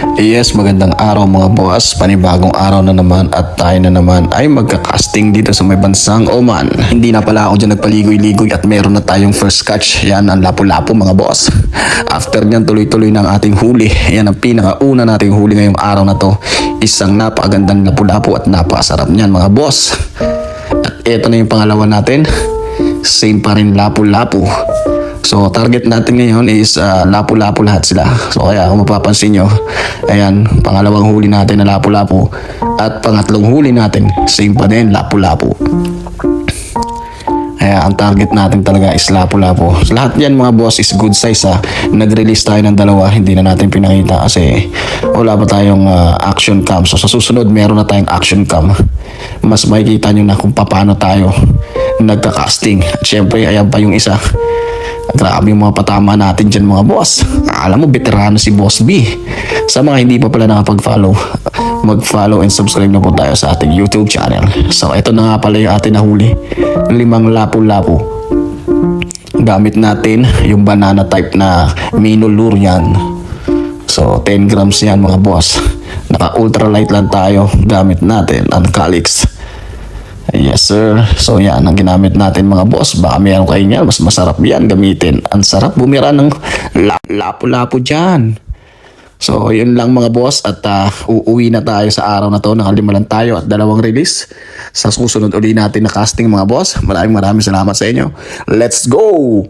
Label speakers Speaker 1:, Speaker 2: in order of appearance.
Speaker 1: Yes, magandang araw mga boss. Panibagong araw na naman at tayo na naman ay magka-casting dito sa may bansang Oman. Hindi na pala ako dyan nagpaligoy-ligoy at meron na tayong first catch. Yan ang lapu-lapu mga boss. After nyan tuloy-tuloy ng ating huli. Yan ang pinakauna nating huli ngayong araw na to. Isang napakagandang lapu-lapu at napakasarap nyan mga boss. At eto na yung pangalawa natin. Same pa rin lapu-lapu. So target natin ngayon is lapu-lapu lahat sila. So kaya kung mapapansin nyo, ayan, pangalawang huli natin na lapu-lapu at pangatlong huli natin, same pa din, lapu-lapu. Kaya ang target natin talaga is lapu-lapu. So, lahat yan mga boss is good size ha. Nag-release tayo ng dalawa, hindi na natin pinakita kasi wala pa tayong action cam. So sa susunod meron na tayong action cam. Mas makikita nyo na kung paano tayo nagka-casting. At syempre ayan pa yung isa. Grabe yung mga patama natin dyan mga boss. Alam mo, veterano si Boss B. Sa mga hindi pa pala nakapag-follow, mag-follow and subscribe na po tayo sa ating YouTube channel. So ito na nga pala yung ating nahuli. 5 lapu-lapu. Gamit natin yung banana type na Mino lure yan. So 10 grams yan mga boss. Naka ultralight lang tayo. Gamit natin ang Calix. Yes sir. So yan ang ginamit natin mga boss. Baka meron kayo niyan. Mas masarap yan gamitin. Ang sarap bumira ng lapu-lapu dyan. So yun lang mga boss. At uuwi na tayo sa araw na to. Nakalima lang tayo at 2 release. Sa susunod uli natin na casting mga boss. Maraming salamat sa inyo. Let's go!